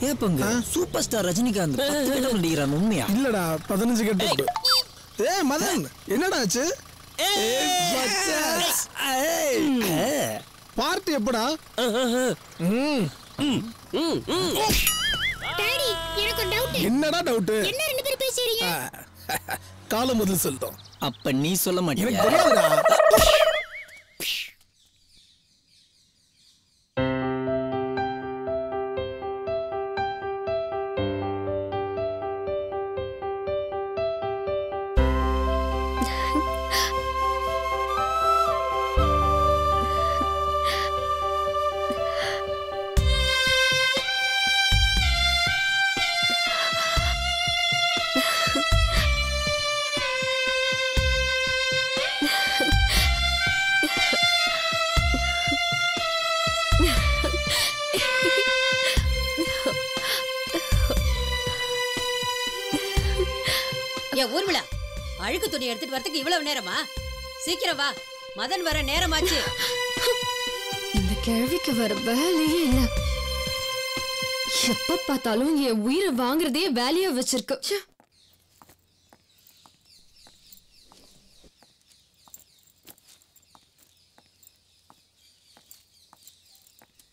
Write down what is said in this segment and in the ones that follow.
ஏப்பங்க super star Rajinikanth 10 கட்டம் நடிக்கிறான் உண்மையா? இல்லடா 15 கட்டம். மதன் என்னடா ஆச்சு? பார்ட்டி எப்படா? டாடி எனக்கு டவுட். என்னடா டவுட்? என்ன ரெண்டு பேரும் பேசிறீங்க? காலம் முதல் சொல்றோம். அப்ப நீ சொல்ல மாட்டியா? எனக்கு தெரியாதுடா. ஊர்மிளா, அழுக்கு துணி எடுத்துட்டு வரதுக்கு இவ்வளவு நேரமா? சீக்கிரம் வா, மதன் வர நேரமாச்சு. இந்த கேள்விக்கு வர வேலையே இல்ல. எப்ப பார்த்தாலும் என் உயிரை வாங்குறதே வேலையா வச்சிருக்கு.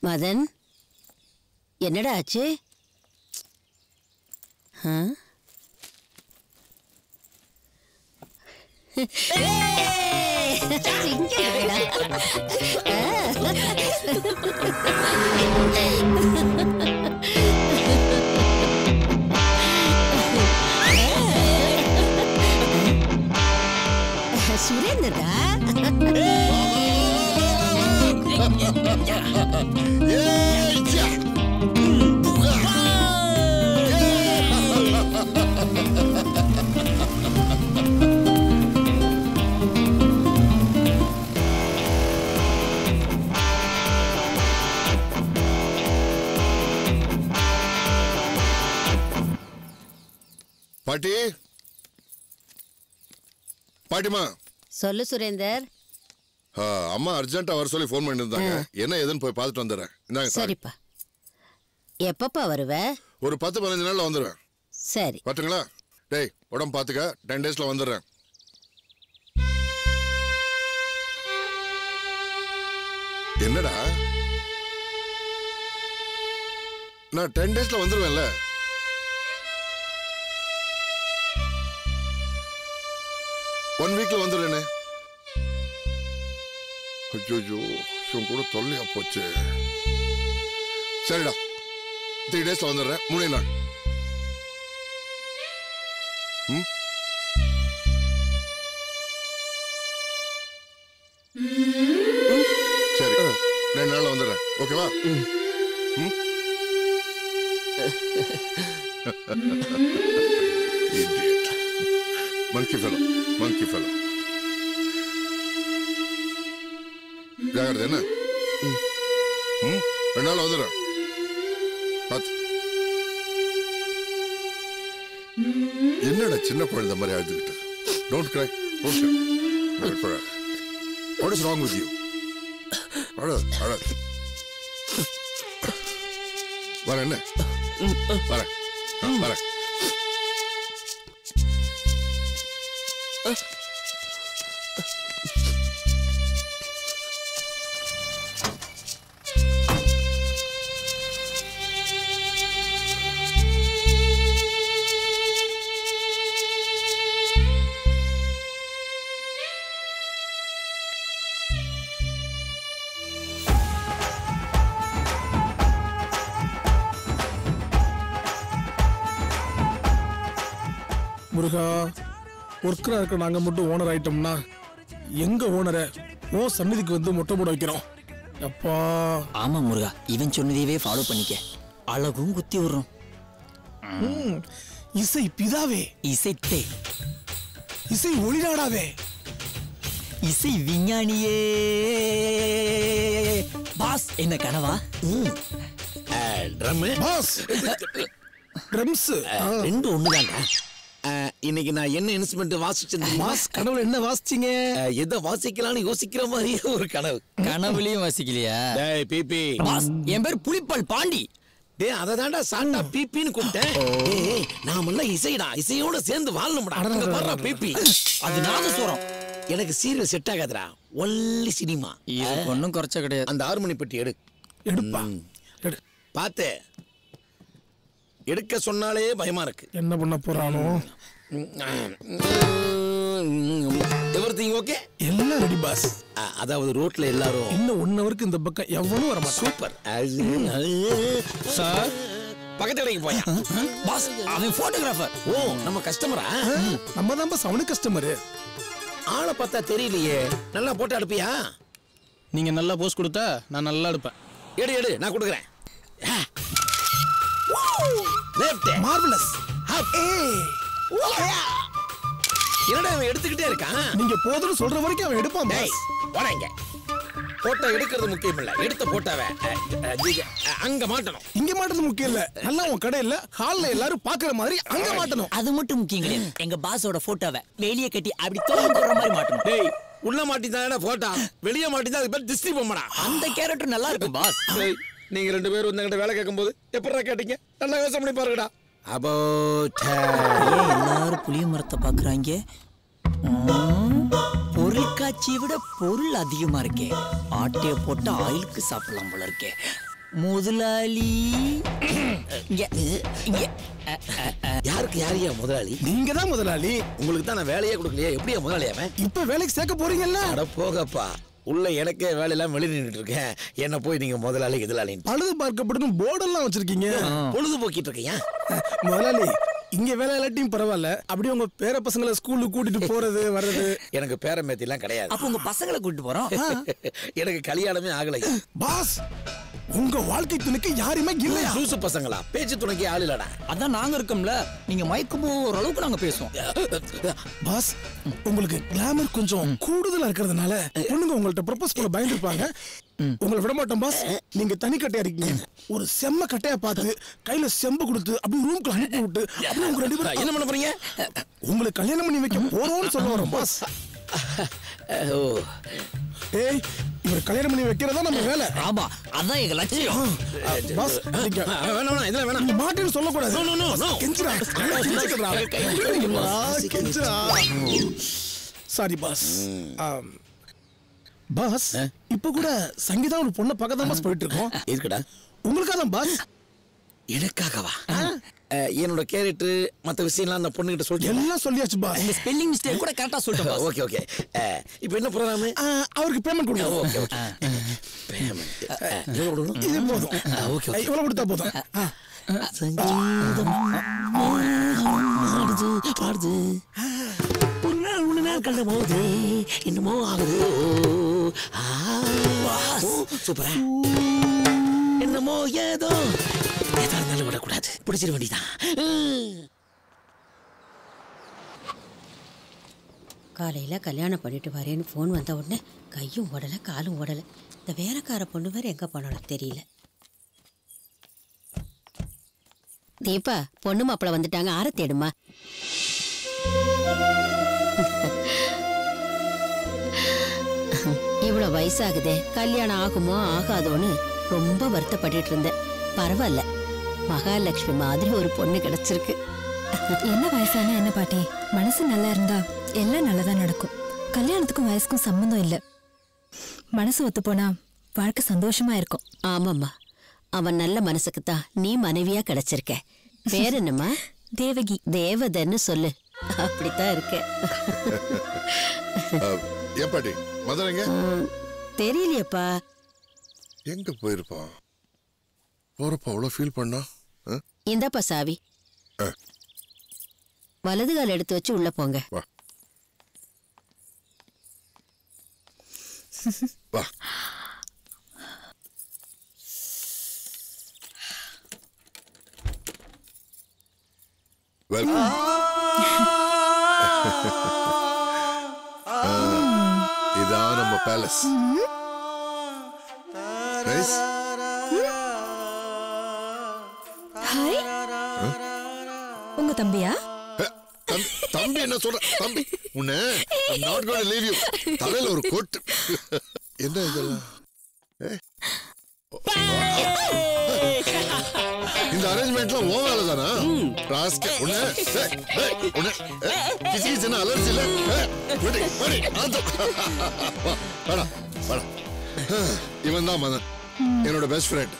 மதன், என்னடா ஆச்சு? சுரேந்தரா பாட்டி, பாட்டிமா. சொல்லு சுரேந்தர். அம்மா அர்ஜென்ட்டா வர சொல்லி போன் பண்ணிருந்தாங்க. என்ன ஏதுன்னு போய் பார்த்துட்டு வந்துடுறேன். சரிப்பா. எப்பப்பா வருவ? ஒரு 10-15 நாள்ல வந்துடுவேன். சரி பாத்துங்களா? டேய், உடம்பு பாத்துக்க. 10 daysல வந்துடுறேன். என்னடா, நான் 10 daysல வந்துருவேன்ல. ஒன் வீக்ல வந்துடுறேனே. ஐயோ, கூட தொல்லையா போச்சு. சரிடா, 3 daysல வந்துடுறேன். 3 நாள். சரி, 2 நாள்ல வந்துடுறேன். ஓகேவா? Monkey fellow. ஜாகிரதை என்ன? 2 நாள் வந்துடுறேன். பார்த்து. என்னடா சின்ன குழந்தை மாதிரி அழுதுகிட்டு? Don't cry. What is wrong with you? அழ. வரேன் என்ன? வரேன். முருகா, ஒர்க்கரா இருக்க நாங்க மட்டும் ஓனர் ஆயிட்டோம்னா எங்க ஓனரை ஓ சந்நிதிக்கு வந்து மொட்டை போட வைக்கிறோம். அப்பா. ஆமா முருகா, இவன் சொன்னதையே ஃபாலோ பண்ணிக்க. அழகும் குத்தி விடுறோம். இசை பிதாவே, இசைத்தே, இசை ஒளிநாடாவே, இசை விஞ்ஞானியே. பாஸ் என்ன கனவா? Drum pass. ட்ரம்ஸ் ரெண்டு ஒண்ணுதாங்க. இன்னைக்கு நான் என்ன இன்ஸ்ட்ருமெண்ட் வாசிச்சேன்? பாஸ், கனவுல என்ன வாசிச்சீங்க? எதை வாசிக்கலாம்னு யோசிக்கிற மாதிரியே ஒரு கனவு. கனவுலயும் வாசிக்கலையா? டேய் பிபி. பாஸ், என் பேர் புலிப்பால் பாண்டி. டேய் அத தான்டா சாண்டா பிபின்னு கூப்பிட்டேன். ஏய் நாமெல்லாம் இசைடா, இசையோட சேர்ந்து வாழணும்டா. அங்க பாருடா பிபி. அது நாதஸ்வரம். எனக்கு சீரியல் செட் ஆகாதுடா. Only cinema. இது ஒன்றும் குறைச்ச கிடையாது. அந்த 6 மணி பெட்டி எடுப்பா எடு. பாத்து எடுக்க சொன்னாலே பயமா இருக்கு. என்ன பண்ண போறானோ? Everything okay? எல்லாம் ரெடி பாஸ். அதாவது ரோட்ல எல்லாரும் இன்னும் 1 ஹவருக்கு இந்த பக்கம் எவனும் வர மாட்டான். சூப்பர். சார் பக்கத்து கடைக்கு போயா? பாஸ் அவன் போட்டோகிராஃபர். ஓ நம்ம கஸ்டமரா? நம்ம தான் பாஸ் அவனு கஸ்டமரு. ஆளை பார்த்தா தெரியலையே. நல்லா போட்டு அடுப்பியா? நீங்க நல்லா போஸ் கொடுத்தா நான் நல்லா எடுப்பேன். எடு எடு நான் கொடுக்குறேன். Left marvellous. என்னடா அவன் எடுத்துக்கிட்டே இருக்கான்? நீங்க போதுன்னு சொல்ற வரைக்கும் அவன் எடுப்பான் டேய் பாஸ். போறேங்க. போட்டோ எடுக்கிறது முக்கியம் இல்ல, எடுத்த போட்டோவை அங்க மாட்டணும். இங்க மாட்டது முக்கியம் இல்ல, நல்லா உன் கடையில ஹால்ல எல்லாரும் பாக்குற மாதிரி அங்க மாட்டணும். அது மட்டும் முக்கியம் கிடையாது. எங்க பாஸோட போட்டோவை வெளியே கட்டி அப்படி தோல் போடுற மாதிரி மாட்டணும். டேய் உள்ள மாட்டிதானடா போட்டோ, வெளியே மாட்டிதான் அதுக்கு பேர் திஸ்தி பொம்மடா. அந்த கேரக்டர் நல்லா இருக்கும் பாஸ். டேய் நீங்க 2 பேரும் வந்தங்கிட்ட வேலை கேட்கும்போது எப்படிடா கேட்டீங்க? நல்லா யோசனை பண்ணி பாருங்கடா. எல்லாரும் புளிய மரத்தை பாக்குறாங்க. பொருள் காட்சியை விட பொருள் அதிகமா இருக்கே. ஆட்டைய போட்டு ஆயிலுக்கு சாப்பிடலாம் போல இருக்கே. முதலாளி யாருக்கு யாரையா முதலாளி? நீங்க தான் முதலாளி. உங்களுக்கு தான் நான் வேலையே கொடுக்கலையே, எப்படியா முதலாளி அவன்? இப்ப வேலைக்கு சேர்க்க போறீங்கல்ல? அட போகப்பா, உள்ள எனக்கே வேலையெல்லாம் வெளியே நின்றுட்டு இருக்கேன். என்ன போய் நீங்க முதலாளி எதிராளின்னு பழுது பார்க்கப்படும் போர்டெல்லாம் வச்சிருக்கீங்க. பொழுதுபோக்கிட்டு இருக்கியா? முதலாளி இங்க வேலை இல்லாட்டியும் பரவாயில்ல, அப்படியே உங்க பேர பசங்களை ஸ்கூலுக்கு கூட்டிட்டு போறது வர்றது. எனக்கு பேரம்பேத்தி எல்லாம் கிடையாது. அப்ப உங்க பசங்களை கூட்டிட்டு போறோம். எனக்கு கல்யாணமே ஆகலை. பாஸ் உங்க வாழ்க்கை துணைக்கு யாருமே இல்லையா? லூசு பசங்களா? பேச்சு துணைக்கு ஆள் இல்லடா. அதான் நாங்க இருக்கோம்ல. நீங்க மயக்கம் போற அளவுக்கு நாங்க பேசுவோம். பாஸ் உங்களுக்கு கிளாமர் கொஞ்சம் கூடுதலா இருக்கிறதுனால பொண்ணுங்க உங்கள்ட்ட ப்ரொபோஸ் பண்ண பயந்துருப்பாங்க. உங்களை விட மாட்டோம் பாஸ். நீங்க தனி கட்டையா இருக்கீங்க. ஒரு செம்ம கட்டையா பார்த்து கையில செம்பு கொடுத்து அப்படியே ரூம்க்கு அனுப்பி விட்டு அப்படியே உங்க 2 பேரும் என்ன பண்ண போறீங்க? உங்களுக்கு கல்யாணம் பண்ணி வைக்க போறோம்னு சொல்ல வரோம் பாஸ். ஏய் இவர் கல்யாணம் பண்ணி வைக்கிறதா நம்ம வேலை. ஆமா அதான் எங்க லட்சியம். பாஸ் நீங்க வேணாம் இதெல்லாம் வேணாம். நீங்க மாட்டேன்னு சொல்லக்கூடாது. No no no. கெஞ்சுடா கெஞ்சுடா. Sorry boss. பாஸ் இப்ப கூட சங்கீதா ஒரு பொண்ணை பக்கத்துல பாஸ் போயிட்டு இருக்கோம். இருக்குடா. உங்களுக்காக தான் பாஸ். எனக்காகவா? என்னோட கேரக்டர் மத்த விஷயம்லாம் அந்த பொண்ணு கிட்ட சொல்லிட்டு எல்லாம் சொல்லியாச்சு பாஸ். உங்க ஸ்பெல்லிங் மிஸ்டேக் கூட கரெக்டா சொல்லிட்டோம். Okay okay. இப்போ என்ன ப்ரோகிராம்? அவருக்கு பேமெண்ட் கொடுங்க. Okay okay. பேமெண்ட் எவ்வளவு கொடுக்கணும்? இது போதும். Okay okay. இவ்வளவு கொடுத்தா போதும். சங்கீதம் ஆடுது பாடுது. ஒரு நாள் கண்ட போது என்னமோ ஆகுது. சூப்பரா. என்னமோ ஏதோ எதா இருந்தாலும் விடக்கூடாது. பிடிச்சிட வேண்டியதான். காலையில கல்யாணம் பண்ணிட்டு வரேன்னு ஃபோன் வந்த உடனே கையும் ஓடலை காலும் ஓடலை. இந்த வேலைக்கார பொண்ணு வேற எங்க போனாலும் தெரியல. தீபா பொண்ணு மாப்பிள்ள வந்துட்டாங்க, ஆர தேடுமா. இவ்வளவு வயசாகுதே, கல்யாணம் ஆகுமோ ஆகாதோன்னு ரொம்ப வருத்தப்பட்டு இருந்தேன். பரவாயில்ல, மகாலட்சுமி மாதிரி ஒரு பொண்ணு கிடைச்சிருக்கு. என்ன வயசான என்ன பாட்டி, மனசு நல்லா இருந்தா எல்லாம் நல்லதா நடக்கும். கல்யாணத்துக்கும் வயசுக்கும் சம்பந்தம் இல்ல. மனசு ஒத்து போனா வாழ்க்கை சந்தோஷமா இருக்கும். ஆமாம்மா, அவன் நல்ல மனசுக்கு தான் நீ மனைவியா கிடைச்சிருக்க. பேர் என்னம்மா? தேவகி. தேவதன்னு சொல்லு. அப்படித்தான் இருக்க. ஏன் பாட்டி மதன் தெரியலையப்பா. எங்க போயிருப்பான்? போறப்ப அவ்வளவு ஃபீல் பண்ணா. இந்தாப்பா சாவி. வலது கால் எடுத்து வச்சு உள்ள போங்க. வா வா. வெல்கம். இதான் நம்ம பேலஸ். ரைஸ். ஹாய், உங்க தம்பியா? தம்பி என்ன சொல்ற? தம்பி உன்னை not going to leave you. தலையில ஒரு கோட். என்ன இதெல்லாம்? இந்த அரேஞ்ச்மெண்ட்லாம் ஓ வேலை தானா ராஸ்கல் உன்ன உன்ன கிசி அலர்ஜி இல்ல வாடா வாடா இவன் தான் மதன் என்னோட பெஸ்ட் ஃப்ரெண்ட்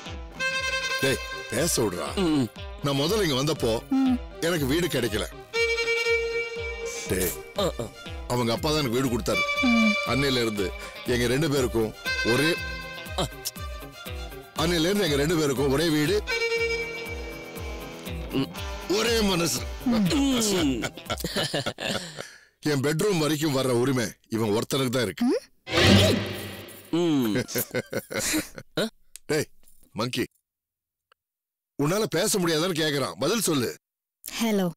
டேய் பேச விடுறா நான் முதல்ல இங்க வந்தப்போ எனக்கு வீடு கிடைக்கல டேய் அவங்க அப்பா தான் எனக்கு வீடு கொடுத்தாரு அன்னையில இருந்து எங்க ரெண்டு பேருக்கும் ஒரே வீடு ஒரே மனசு என் பெட்ரூம் வரைக்கும் வர்ற உரிமை இவன் ஒருத்தனுக்கு தான் இருக்கு டேய் மங்கி உன்னால பேச முடியாதான்னு கேக்குறான் பதில் சொல்லு ஹலோ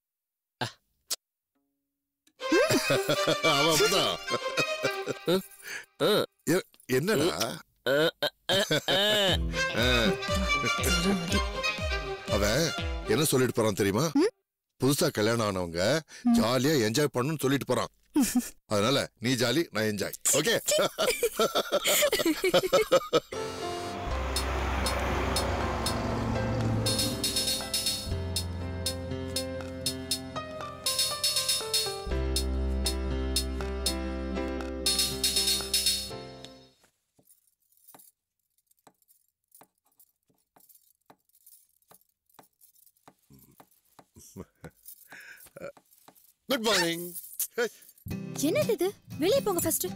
என்னடா அவன் என்ன சொல்லிட்டு போறான் தெரியுமா புதுசா கல்யாணம் ஆனவங்க ஜாலியா என்ஜாய் பண்ணணும்னு சொல்லிட்டு போறான் அதனால நீ ஜாலி நான் என்ஜாய் ஓகே குட் மார்னிங் என்னது இது வெளிய போங்க ஃபர்ஸ்ட்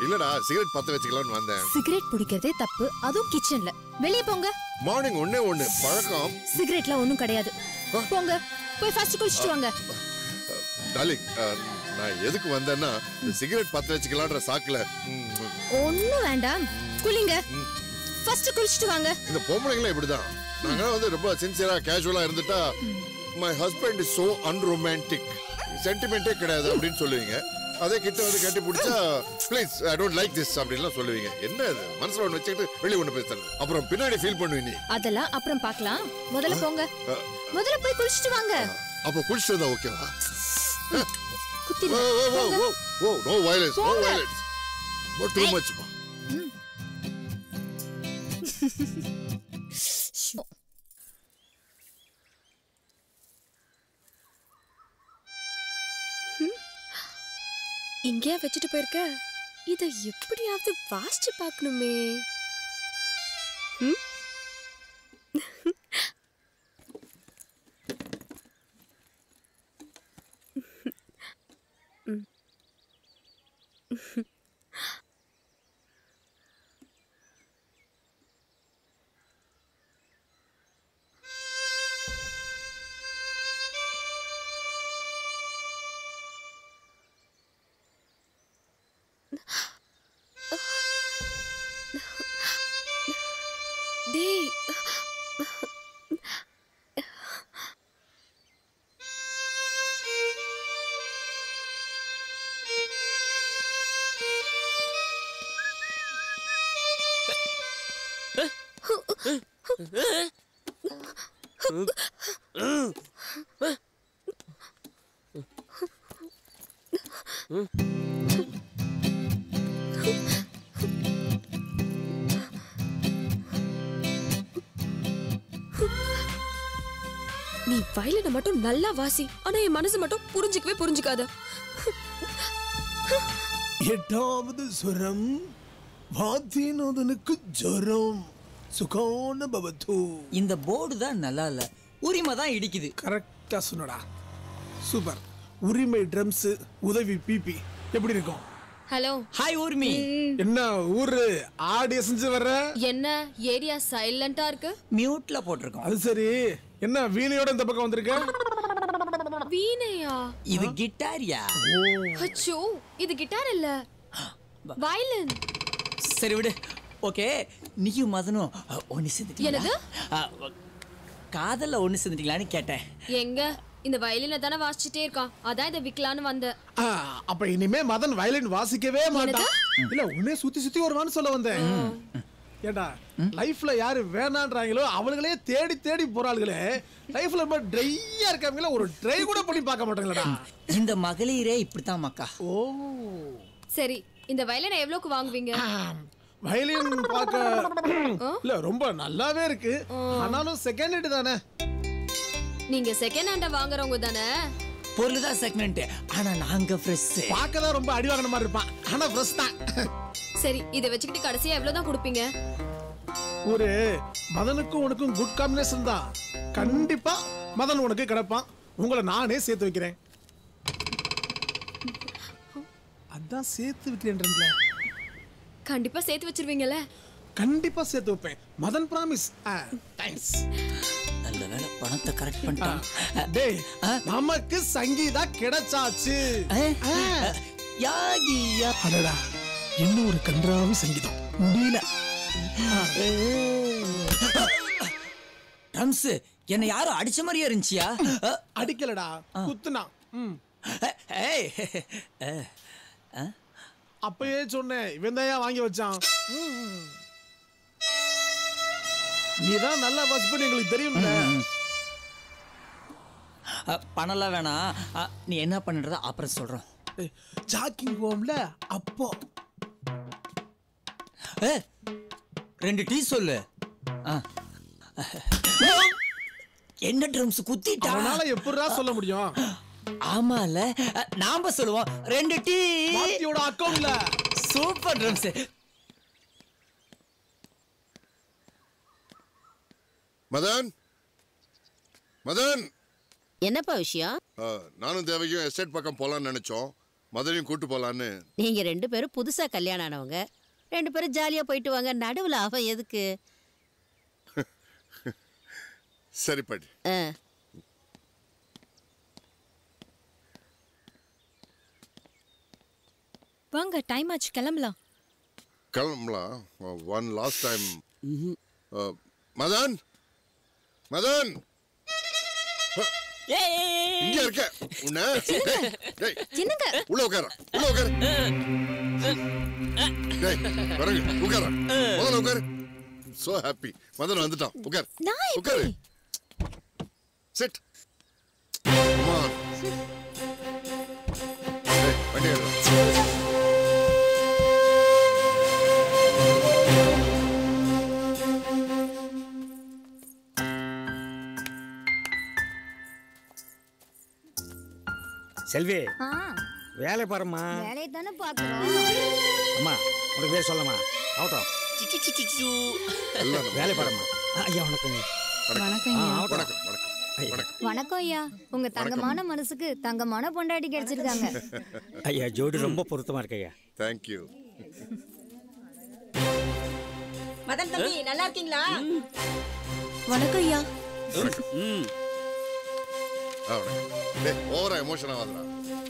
இல்லடா சிகரெட் பத்த வச்சுக்கலாம்னு வந்தேன் சிகரெட் பிடிக்கிறதே தப்பு அதுவும் கிச்சன்ல வெளிய போங்க மார்னிங் ஒண்ணே பழக்கம் சிகரெட்ல ஒண்ணும் கிடையாது போங்க போய் ஃபர்ஸ்ட் குளிச்சிட்டு வாங்க டார்லிங் நான் எதுக்கு வந்தேன்னா சிகரெட் பத்த வச்சுக்கலாம்ன்ற சாக்குல ஒண்ணும் வேண்டாம் குளிங்க ஃபர்ஸ்ட் குளிச்சிட்டு வாங்க இந்த பொம்பளைங்களே இப்படிதான் நாங்க வந்து ரொம்ப சின்சியரா கேஷுவலா இருந்துட்டா my husband is so unromantic சென்டிமெண்டே கிடையாது அப்படின்னு சொல்லுவீங்க அதே கிட்ட வந்து கட்டி பிடிச்சா please I don't like this அப்படின்லாம் சொல்லுவீங்க என்ன இது மனசுல ஒன்று வச்சுக்கிட்டு வெளியே ஒன்று பேசுறது அப்புறம் பின்னாடி ஃபீல் பண்ணுவீங்க நீ அதெல்லாம் அப்புறம் பார்க்கலாம் முதல்ல போங்க முதல்ல போய் குளிச்சிட்டு வாங்க அப்போ குளிச்சிட்டு வந்தா ஓகேவா குத்தில oh no violence but too much இங்கேயா வச்சுட்டு போயிருக்க இதை எப்படியாவது வாசிச்சு பார்க்கணுமே டேய் நீ வயலின மட்டும் நல்லா வாசி ஆனா என் மனசு மட்டும் புரிஞ்சுக்காத எட்டாவது சுரம் வாத்தியநாதனுக்கு ஜரம் சுகான பவத்து இந்த போர்டு தான் நல்லா இல்ல உரிமை தான் இடிக்குது கரெக்டா சொன்னடா சூப்பர் உரிமை ட்ரம்ஸ் உதவி பிபி எப்படி இருக்கும் ஹலோ ஹாய் ஊர்மி என்ன ஊரு ஆடி செஞ்சு வர்ற என்ன ஏரியா சைலண்டா இருக்கு மியூட்ல போட்டிருக்கோம் அது சரி என்ன வீணையோட இந்த பக்கம் வந்திருக்க வீணையா இது கிட்டாரியா அச்சோ இது கிட்டார் இல்ல வயலின் சரி விடு ஓகே நீயும் மதனும் ஒன்னு சேர்ந்துட்டீங்களா காதல்ல ஒன்னு சேர்ந்துட்டீங்களான்னு கேட்டேன் எங்க இந்த வயலினை தானே வாசிச்சுட்டே இருக்கான் அதான் இதை விக்கலான்னு வந்தேன் அப்ப இனிமே மதன் வயலின் வாசிக்கவே மாட்டான் இல்ல உன்னே சுத்தி வருவான்னு சொல்ல வந்தேன் ஏண்டா லைஃப்ல யாரு வேணான்றாங்களோ அவங்களே தேடி தேடி போறாளுங்களே லைஃப்ல ரொம்ப ட்ரையா இருக்காங்களா ஒரு ட்ரை கூட பண்ணி பார்க்க மாட்டாங்களடா இந்த மகளிரே இப்படித்தான் மக்கா ஓ சரி இந்த வயலினை எவ்வளவுக்கு வாங்குவீங்க வயலின் பார்க்க இல்ல ரொம்ப நல்லாவே இருக்கு ஆனாலும் செகண்ட் ஹேண்ட் தானே நீங்க செகண்ட் ஹேண்ட வாங்குறவங்க தானே? பொருள் தான் செகண்ட், ஆனா நாங்க ஃப்ரெஷ். பார்க்க தான் ரொம்ப அடி வாங்கின மாதிரி இருப்பான், ஆனா ஃப்ரெஷ் தான். சரி, இத வச்சுக்கிட்டு கடைசியா எவ்வளவுதான் கொடுப்பீங்க? ஒரு மதனுக்கும் உனக்கும் குட் காம்பினேஷன் தான். கண்டிப்பா மதன் உனக்கு கிடைப்பான். உங்களை நானே சேர்த்து வைக்கிறேன். அதான் சேர்த்து வைக்கிறேன்றதுல கண்டிப்பா சேர்த்து வச்சிருவீங்கல்ல? கண்டிப்பா சேர்த்து வைப்பேன். மதன் பிராமிஸ். தேங்க்ஸ். நல்ல வேளை பணத்தை கரெக்ட் பண்ணிட்டான். டேய், நமக்கு சங்கீதா கிடைச்சாச்சு. யாகியா அடடா, இன்னும் ஒரு கன்றாவி சங்கீதம் முடியல. ட்ரம்ஸ் என்ன யாரும் அடிச்ச மாதிரியே இருந்துச்சியா? அடிக்கலடா, குத்துனா. அப்பயே சொன்னேன், இவன் தான் வாங்கி வச்சான். நீதான் நல்லா வாட்ச் பண்ணி எங்களுக்கு தெரியும்ல. பணம்லாம் வேணாம், நீ என்ன பண்ணுறத அப்புறம் சொல்றோம். ஜாக்கிங் போம்ல அப்போ 2 டீ சொல்லு. என்ன ட்ரம்ஸ் குத்திட்டா? அவனால எப்படிடா சொல்ல முடியும்? ஆமால, நாம சொல்லுவோம் 2 டீ. மாத்தியோட அக்கவுண்ட்ல. Super drums. மதன், மதன், என்னப்பா விஷயம்? நானும் தேவையும் எஸ்டேட் பக்கம் போலான்னு நினைச்சோம். மதனையும் கூட்டு போலான்னு. நீங்க 2 பேரும் புதுசா கல்யாணம் ஆனவங்க, 2 பேரும் ஜாலியா போயிட்டு வாங்க. நடுவுல அவன் எதுக்கு? சரி படி. வாங்க, டைம் ஆச்சு, கிளம்பலாம். கிளம்பலாம். One last time. Madan, Madan, இங்க இருக்க. உன்ன சின்னங்க உள்ள உட்கார, உள்ள உட்கார. டேய், வரங்க உட்கார. முதல்ல உட்காரு. So happy. மதன் வந்துட்டான். உட்கார், உட்காரு. சிட். Come on. டேய், வண்டி ஏறு. செல்வி, வேலை பாருமா. வேலையை தானே பாக்குறோம். அம்மா, உனக்கு பேர் சொல்லமா? ஆகட்டும். வேலை பாருமா. ஐயா வணக்கம். வணக்கம் ஐயா. வணக்கம், வணக்கம், வணக்கம். வணக்கம் ஐயா. உங்க தங்கமான மனசுக்கு தங்கமான பொண்டாட்டி கிடைச்சிருக்காங்க. ஐயா, ஜோடி ரொம்ப பொருத்தமா இருக்கு ஐயா. Thank you. மதன் தம்பி, நல்லா இருக்கீங்களா? வணக்கம் ஐயா. டேய், ஓவரா எமோஷனா வாதுடா.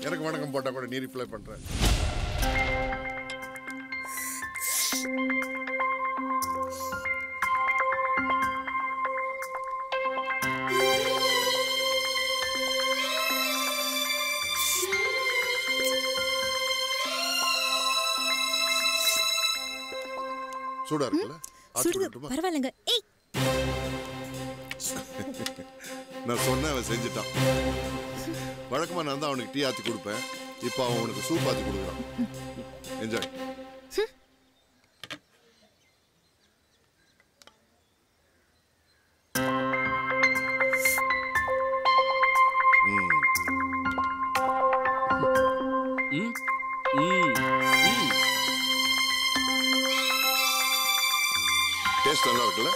எனக்கு வணக்கம் போட்டா கூட நீ ரிப்ளை பண்ற. சூடா இருக்குல்ல? சுடுது, பரவாயில்லைங்க. ஏய், நான் சொன்னேன், அவன் செஞ்சுட்டான். வழக்கமா நான் தான் அவனுக்கு டீ ஆத்தி கொடுப்பேன். இப்போ அவன் அவனுக்கு சூப் ஆத்தி கொடுக்குறான். என்ஜாய். டேஸ்ட் நல்லா இருக்குல்ல?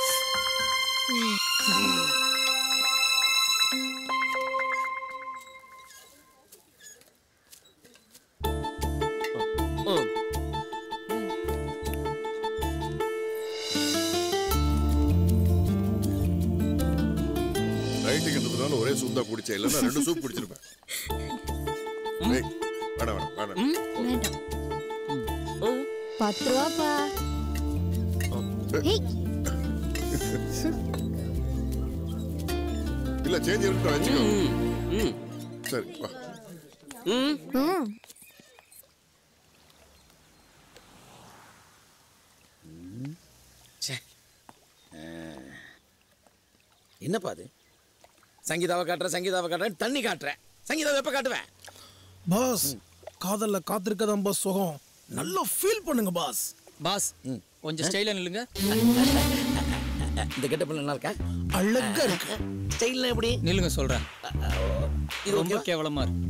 ரைட்டுங்கிறதுனால ஒரே சூப் தான் குடிச்சேன், இல்லைன்னா 2 சூப் குடிச்சிருப்பேன். வேணாம் வேணாம் வேணாம். 10 ரூபாப்பா. இல்ல சேஞ்ச் இருக்கு வச்சுக்கோ. சரி வா. என்னப்பா அது? சங்கீதாவை காட்டுறேன், தண்ணி காட்டுறேன். சங்கீதாவை எப்ப காட்டுவேன்? பாஸ், காதல்ல காத்திருக்கதான் பாஸ் சுகம். நல்லா ஃபீல் பண்ணுங்க பாஸ். பாஸ், கொஞ்சம் ஸ்டைலா நில்லுங்க. இந்த கெட்டப் நல்லா இருக்கா? அழகா இருக்கு. ஸ்டைல்லாம் எப்படி? நில்லுங்க சொல்றேன். இது ரொம்ப கேவலமா இருக்கு.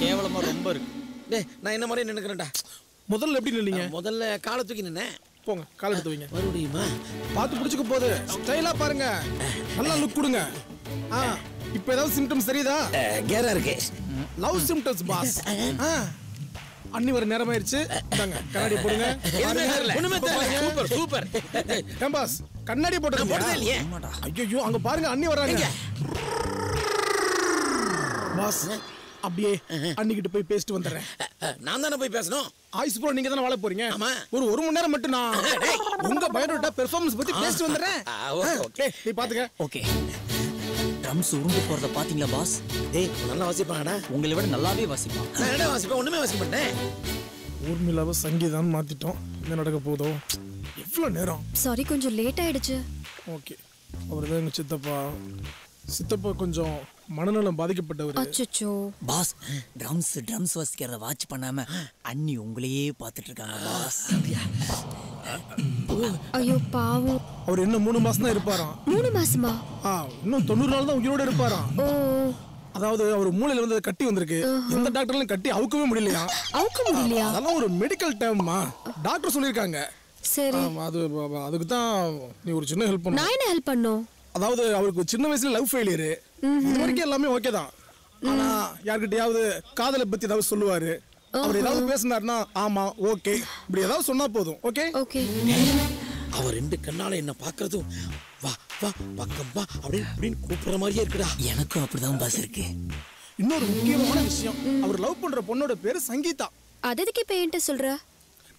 கேவலமா ரொம்ப இருக்கு. டேய் நான் என்ன மாதிரி நினைக்கிறேன்டா. முதல்ல எப்படி நின்னீங்க? முதல்ல காலை தூக்கி நின்னே. போங்க கால் எடுத்து வைங்க. மறுபடியுமா? பார்த்து பிடிச்சுக்க போகுது. ஸ்டைலா பாருங்க. நல்லா லுக் கொடுங்க. இப்போ ஏதாவது சிம்டம்ஸ் தெரியுதா? கேரா இருக்கு. Love symptoms boss. அண்ணி வர நேரம் ஆயிருச்சு. இந்தாங்க கண்ணாடி போடுங்க. ஒண்ணுமே தெரியல. Super super. ஏன் பாஸ் கண்ணாடி போட்டது போட்டதே இல்லையே. ஐயோ அங்க பாருங்க அண்ணி வராங்க. பாஸ் அப்படியே அண்ணிக்கிட்ட போய் பேசிட்டு வந்துடுறேன். நான் தானே போய் பேசணும். ஆயுஸ் ப்ரோ நீங்க தானே வாழ போறீங்க. ஒரு மணி நேரம் மட்டும் நான் உங்க பயோடேட்டா பெர்ஃபார்மன்ஸ் பத்தி பேசிட்டு வந்துடுறேன். ஓகே நீ பாத்துக்க. ஓகே. ட்ரம்ஸ் உருண்டு போறத பாத்தீங்களா பாஸ்? டேய் நல்லா வாசிப்பாடா. உங்களை விட நல்லாவே வாசிப்பான். நான் என்ன வாசிப்பேன்? ஒண்ணுமே வாசிக்க மாட்டேன். ஊர்மிளாவை சங்கீதம் மாத்திட்டோம். என்ன நடக்க போதோ? எவ்வளவு நேரம்? சாரி கொஞ்சம் லேட் ஆயிடுச்சு. ஓகே. அவர்தான் எங்க சித்தப்பா கொஞ்சம் மனநலம் பாதிக்கப்பட்டவர். அச்சச்சோ. பாஸ் ட்ரம்ஸ் வாசிக்கிறத வாட்ச் பண்ணாம அண்ணி உங்களையே பார்த்துட்டு இருக்காங்க பாஸ். ஐயோ பாவம். அவர் என்ன 3 மாசம் தான் இருப்பாராம். 3 மாசமா? இன்னும் 90 நாள் தான் உயிரோட இருப்பாராம். ஓ. அதாவது அவர் மூளையில வந்து கட்டி வந்திருக்கு. எந்த டாக்டர்லயும் கட்டி அவுக்கவே முடியலையா? அவுக்க முடியலையா? அதெல்லாம் ஒரு மெடிக்கல் டேர்ம்மா. டாக்டர் சொல்லிருக்காங்க. சரி. அதுக்கு தான் நீ ஒரு சின்ன ஹெல்ப் பண்ணு. நான் என்ன ஹெல்ப் பண்ணனும்? அதாவது அவருக்கு சின்ன வயசுல லவ் ஃபெயிலியர். இது வரைக்கும் எல்லாமே ஓகே தான். ஆனா யார்கிட்டயாவது காதலை பத்தி ஏதாவது சொல்லுவாரு. அவர் ஏதாவது பேசினாருன்னா ஆமா ஓகே இப்படி ஏதாவது சொன்னா போதும். Okay okay. அவர் 2 கண்ணால என்ன பாக்குறதும் வா வா பக்கம் வா அப்படின்னு கூப்பிடுற மாதிரியே இருக்குடா. எனக்கும் அப்படிதான் பாஸ் இருக்கு. இன்னொரு முக்கியமான விஷயம், அவர் லவ் பண்ற பொண்ணோட பேரு சங்கீதா. அதுக்கு இப்ப என்கிட்ட சொல்ற?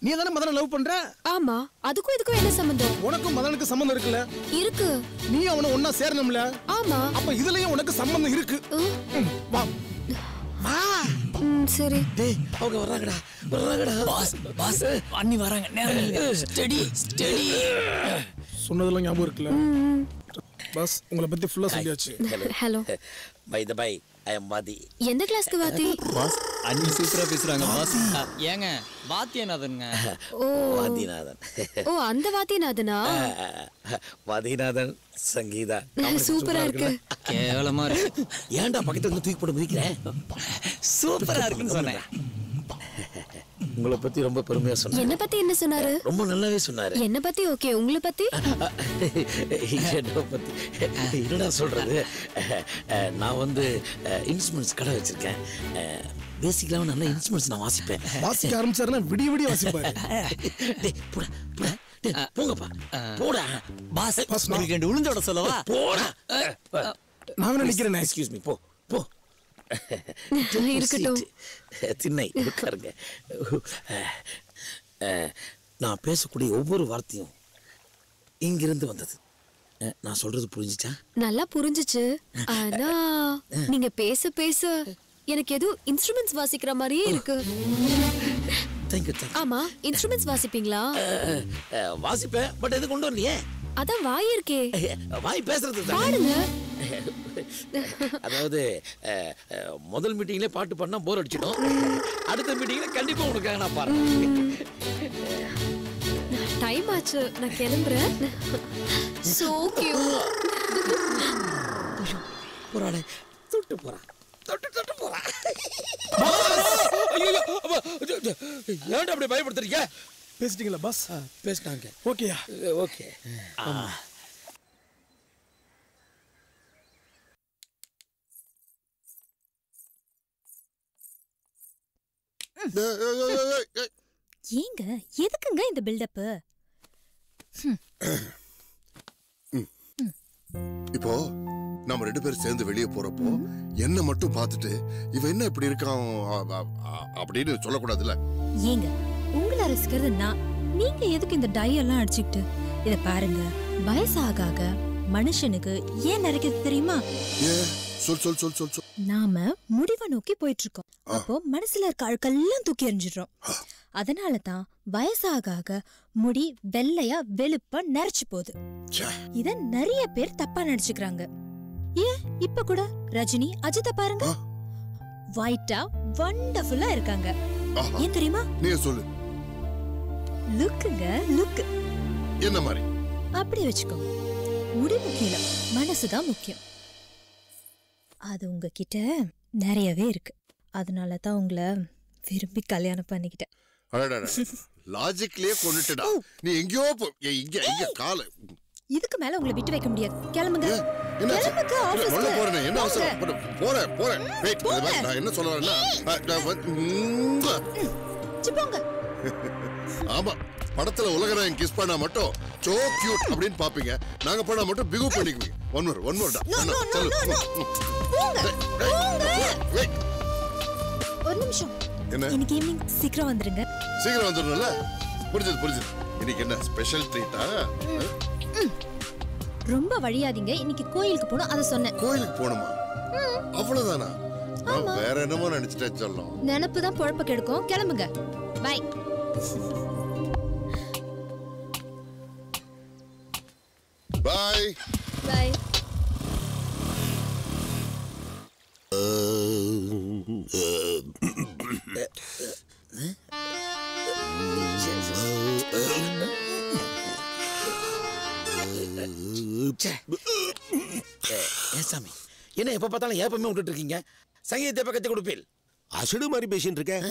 நீ தானே மதனை லவ் பண்ற? ஆமா. அதுக்கும் இதுக்கும் என்ன சம்பந்தம்? உனக்கும் மதனுக்கு சம்பந்தம் இருக்குல்ல? இருக்கு. நீ அவனை ஒன்னா சேரணும்ல? ஆமா. அப்ப இதுலயும் உனக்கு சம்பந்தம் இருக்கு. வா வா. சரி. டேய் அவங்க வராங்கடா. பாஸ் அண்ணி வராங்க. நேரம் ஸ்டடி. சொன்னதெல்லாம் ஞாபகம் இருக்குல்ல? பாஸ் உங்களை பத்தி ஃபுல்லா சொல்லியாச்சு. ஹலோ. பை தி பை ஐ அம் வாதி. எந்த கிளாஸ்க்கு வாதி? பாஸ் அண்ணி சூப்பரா பேசுறாங்க பாஸ். ஏங்க வாத்தியநாதன்ங்க. ஓ வாதிநாதன். ஓ அந்த வாத்தியநாதனா? வாதிநாதன் சங்கீதா. சூப்பரா இருக்கு. கேவலமா இருக்கு. ஏன்டா பக்கத்துல வந்து தூக்கி போட்டு மிதிக்கிறேன்? சூப்பரா இருக்குன்னு சொன்னேன். உங்களை பத்தி ரொம்ப பெருமையா சொன்னாரு. என்ன பத்தி என்ன சொன்னாரு? ரொம்ப நல்லாவே சொன்னாரு. என்ன பத்தி? ஓகே உங்களை பத்தி? என்ன பத்தி என்னடா சொல்றது? நான் வந்து இன்ஸ்ட்ருமெண்ட்ஸ் கடை வச்சிருக்கேன். பேசிக்கலா நல்ல இன்ஸ்ட்ருமெண்ட்ஸ் நான் வாசிப்பேன். வாசிக்க ஆரம்பிச்சாருன்னா விடிய வாசிப்பாரு. டேய் போடா போடா. போங்கப்பா போடா. பாஸ் உங்களுக்கு 2 உளுந்தோட சொல்லவா? போடா. நான் நினைக்கிறேன். Excuse me. போ இருக்கட்டும். திண்ணை உட்காருங்க. நான் பேசக்கூடிய ஒவ்வொரு வார்த்தையும் இங்கிருந்து வந்தது. நான் சொல்றது புரிஞ்சுச்சா? நல்லா புரிஞ்சுச்சு. ஆனா நீங்க பேச பேச எனக்கு ஏதோ இன்ஸ்ட்ருமெண்ட்ஸ் வாசிக்கிற மாதிரியே இருக்கு. தேங்க்யூ. ஆமா இன்ஸ்ட்ருமெண்ட்ஸ் வாசிப்பீங்களா? வாசிப்பேன் பட் எது கொண்டு வரலையே. அதான் வாய் இருக்கே. வாய் பேசுறது பாடுங்க. அதாவது முதல் மீட்டிங்ல பாட்டு பண்ணா போர் அடிச்சிடும். அடுத்த மீட்டிங்ல கண்டிப்பா உனக்காக நான் பாடுறேன். டைம் ஆச்சு நான் கிளம்புறேன். So cute. போறானே தொட்டு போறான். ஏன்டா அப்படி பயப்படுத்துறீங்க? பேசிட்டீங்களா பாஸ்? பேசிட்டாங்க. ஓகேயா? ஓகே. ஏங்க எதுக்குங்க இந்த பில்டப்? இப்போ நம்ம 2 பேரும் சேர்ந்து வெளியே போறப்போ என்ன மட்டும் பார்த்துட்டு இவ என்ன இப்படி இருக்கான் அப்படின்னு சொல்லக்கூடாதுல்ல. ஏங்க உங்களை ரசிக்கிறது நான், நீங்க எதுக்கு இந்த டை எல்லாம் அடிச்சுக்கிட்டு? இத பாருங்க, வயசாக ஆக மனுஷனுக்கு ஏன் நிறைக்கிறது தெரியுமா? சொல். நாம முடிவை நோக்கி போயிட்டு இருக்கோம். அப்போ மனசுல இருக்க அழுக்கெல்லாம் தூக்கி எறிஞ்சிடுறோம். அதனாலதான் வயசாக ஆக முடி வெள்ளையா வெளுப்பா நரைச்சு போகுது. இத நிறைய பேர் தப்பா நினைச்சுக்கிறாங்க. ஏன் இப்ப கூட ரஜினி அஜித பாருங்க, ஒயிட்டா வண்டர்ஃபுல்லா இருக்காங்க. ஏன் தெரியுமா? நீ சொல்லு. லுக்குங்க லுக். என்ன மாதிரி? அப்படி வச்சுக்கோங்க. முடி முக்கியம் இல்ல, மனசுதான் முக்கியம். அது உங்ககிட்ட நிறையவே இருக்கு. அதனால தான் உங்களை விரும்பி கல்யாணம் பண்ணிக்கிட்டேன். லாஜிக்லயே கொண்டுட்டடா. நீ எங்கயோ இங்க கால இதுக்கு மேல உங்களை விட்டு வைக்க முடியாது. கிளம்புங்க. கிளம்புங்க ஆபீஸ்க்கு. உள்ள போறேன். என்ன அவசரம்? போறேன். வெயிட். நான் என்ன சொல்ல வரேன்னா போங்க. ஆமா, படத்துல உலகநாயகன் கிஸ் பண்ணா மட்டும் சோ கியூட் அப்படின்னு பாப்பீங்க. நாங்க பண்ணா மட்டும் பிகு பண்ணிக்குவீங்க. ஒன் மோர் டா. ஒரு நிமிஷம். என்ன? இன்னைக்கு ஈவினிங் சீக்கிரம் வந்துருங்க. சீக்கிரம் வந்துடணும்ல? புரிஞ்சது. இன்னைக்கு என்ன ஸ்பெஷல் ட்ரீட்டா? ரொம்ப வழியாதீங்க. இன்னைக்கு கோயிலுக்கு போணும், அத சொன்னேன். கோயிலுக்கு போணுமா? அவ்வளவுதானா? வேற என்னமோ நினைச்சிட்டேன். சொல்லலாம். நினைப்பு தான் பொழப்ப கெடுக்கும். கிளம்புங்க. பை. பை. பை. சாமி, என்ன எப்ப பார்த்தாலும் ஏப்பமே விட்டுட்டு இருக்கீங்க? சங்கீதத்தை எப்ப கத்து கொடுப்பீள்? அசடு மாதிரி பேசிட்டு இருக்கேன்.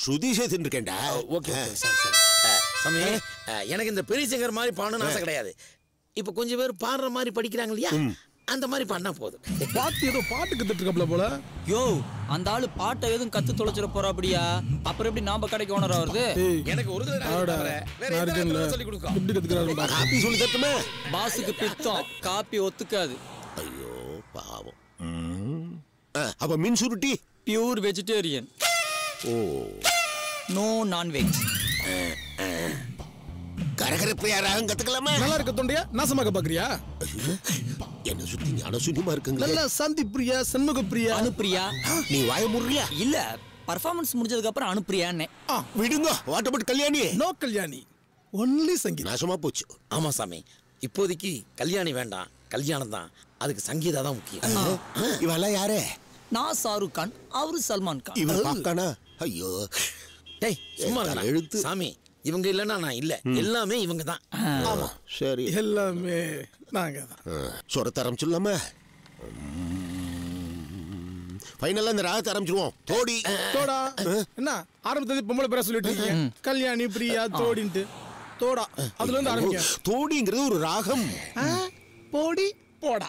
ஸ்ருதி சேர்த்துட்டு இருக்கேன்டா. ஓகே சரி. சாமி, எனக்கு இந்த பெரிய சிங்கர் மாதிரி பாடணும்னு ஆசை கிடையாது. இப்ப கொஞ்சம் பேர் பாடுற மாதிரி படிக்கிறாங்க இல்லையா, அந்த மாதிரி பண்ணா போதும். பாட்டு ஏதோ பாட்டு கத்துட்டு இருக்கப்பல போல. யோ, அந்த ஆளு பாட்டை எதுவும் கத்து தொலைச்சிட போறா அப்படியா? அப்புறம் எப்படி நாம கடைக்கு ஓனர் ஆகுறது? எனக்கு ஒரு சொல்லி கொடுக்கும். எப்படி கத்துக்கிறாரு? காப்பி சொல்லி தட்டுமே. பாஸுக்கு பித்தம், காப்பி ஒத்துக்காது. ஐயோ பாவம். அப்ப மீன் சுருட்டி பியூர் வெஜிடேரியன். ஓ, நோ நான்வெஜ். கரகரப்பு யாராவது கத்துக்கலாமா? நல்லா இருக்க தொண்டையா நாசமாக்க பாக்குறியா? என்ன சுத்தி ஞானசூன்யமா இருக்குங்களா? நல்லா சாந்தி பிரியா, சண்முக பிரியா, அனுப்பிரியா. நீ வாய முறியா? இல்ல, பர்ஃபார்மன்ஸ் முடிஞ்சதுக்கு அப்புறம் அனுப்பிரியான்னு. விடுங்க. What about Kalyani? No Kalyani, only சங்கீதம். நாசமா போச்சு. ஆமா சாமி, இப்போதைக்கு கல்யாணி வேண்டாம், கல்யாணம் தான். அதுக்கு சங்கீதா தான் முக்கியம். இவெல்லாம் யாரு? நான் ஷாருக் கான், அவரு சல்மான் கான். இவன் பாக்கானா? ஐயோ டேய், சும்மா எழுத்து சாமி. இவங்க இல்லன்னா நான் இல்ல, எல்லாமே இவங்க தான். ஆமா சரி, எல்லாமே நாங்க தான். சொரத்த ஆரம்பிச்சிடலாமா? ஃபைனலா இந்த ராகத்தை ஆரம்பிச்சிருவோம். தோடி தோடா. என்ன ஆரம்பத்துல பொம்பளை பேர சொல்லிட்டு இருக்கீங்க? கல்யாணி, பிரியா, தோடின்ட்டு. தோடா, அதுல இருந்து ஆரம்பிங்க. தோடிங்கிறது ஒரு ராகம். போடி போடா,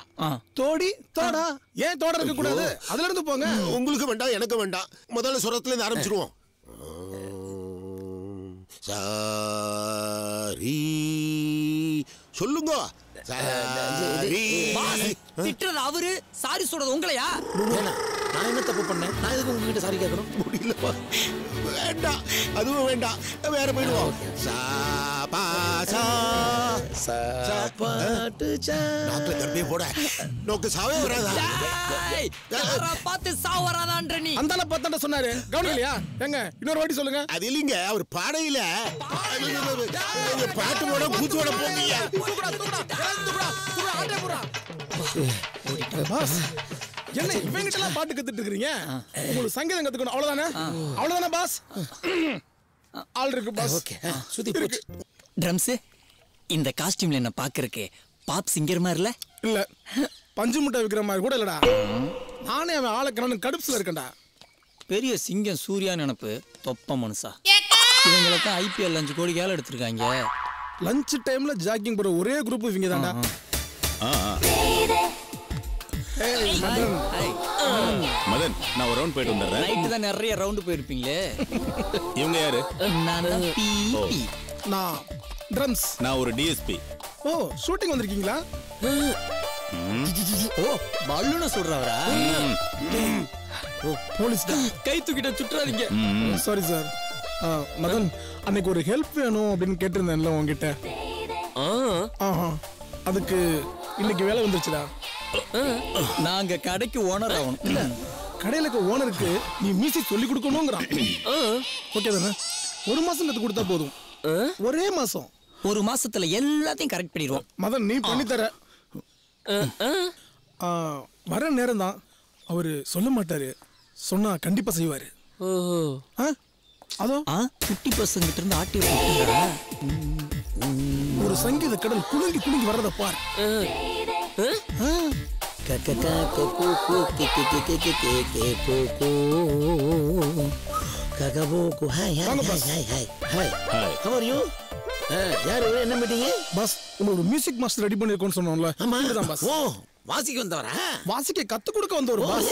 தோடி தோடா. ஏன் தோட இருக்க கூடாது? அதுல இருந்து போங்க. உங்களுக்கு வேண்டாம், எனக்கு வேண்டாம். முதல்ல சொரத்துல இருந்து ஆரம்பிச்சிருவோம். சாரி சொல்லுங்க. திட்டுறது அவரு, சாரி சொல்றது உங்களையா? நான் என்ன தப்பு பண்ணேன்? நான் எதுக்கு உங்ககிட்ட சாரி கேட்கணும்? முடியலப்பா, வேண்டாம், அதுவும் வேண்டாம், வேற போயிடுவோம். நாக்குல கர்ப்பே போட நோக்கு சாவே வராதா? பார்த்து சாவு வராதான்ற நீ அந்தால பார்த்தாண்ட சொன்னாரு, கவனிக்கலையா? எங்க இன்னொரு வாட்டி சொல்லுங்க. அது இல்லைங்க, அவர் பாடையில பாட்டு போட கூத்து போட போங்க. என்ன இவங்கிட்ட எல்லாம் பாட்டு கத்துட்டு இருக்கீங்க? உங்களுக்கு சங்கீதம் கத்துக்கணும், அவ்வளவுதானே? அவ்வளவுதானே பாஸ்? ஆல் இருக்கு பாஸ். ஓகே, சுத்தி போச்சு. ட்ரம்ஸ், இந்த காஸ்டியூம்ல என்ன பாக்குறக்கு பாப் சிங்கர் மாதிரில இல்ல, பஞ்சு முட்டை விக்கிற மாதிரி கூட இல்லடா. நானே அவன் ஆளக்கணும் கடுப்புல இருக்கேன்டா. பெரிய சிங்கம் சூர்யா நினப்பு தொப்ப மனுஷா. இவங்களுக்கு IPL 5 கோடி கேல எடுத்திருக்காங்க. லஞ்ச் டைம்ல ஜாக்கிங் போற ஒரே குரூப் இவங்க தான்டா. மதன், நான் ஒரு ரவுண்ட் போயிட்டு வந்துடுறேன். நைட்டு தான் நிறைய ரவுண்டு போயிருப்பீங்களே. இவங்க யாரு? நான் தான் பிபி. நான் ட்ரம்ஸ். நான் ஒரு DSP. ஓ, ஷூட்டிங் வந்திருக்கீங்களா? ஓ, பல்லுன சொல்றவரா? ஓ, போலீஸ் தான். கை தூக்கிட்ட சுற்றாதீங்க. Sorry sir. மதன், அன்னைக்கு ஒரு ஹெல்ப் வேணும் அப்படின்னு கேட்டிருந்தேன்ல உங்ககிட்ட. அதுக்கு இன்னைக்கு வேலை வந்துருச்சுடா. நாங்க கடைக்கு ஓனர் ஆகணும். கடையில ஓனருக்கு நீ மியூசிக் சொல்லி கொடுக்கணுங்கிறான். ஓகே தானே? ஒரு மாசம் கத்து கொடுத்தா போதும். ஒரே மாசம். ஒரு மாசத்துல எல்லாத்தையும் கரெக்ட் பண்ணிடுவோம். மதன், நீ பண்ணி தர. வர நேரம் தான். அவரு சொல்ல மாட்டாரு, சொன்னா கண்டிப்பா செய்வாரு. அதோ குட்டி பசங்கிட்ட இருந்து ஆட்டி விட்டுறா. ஒரு சங்கீத கடல் குலுங்கி குலுங்கி வர்றத பார். என்ன மீட்டிங் பாஸ்? ஒரு மியூசிக் மாஸ்டர் ரெடி பண்ணிருக்கோம்னு சொன்னோம்ல. ஆமா பாஸ். ஓ வாசிக்க வந்தவரா? வாசிக்க கத்து கொடுக்க வந்தவர் பாஸ்.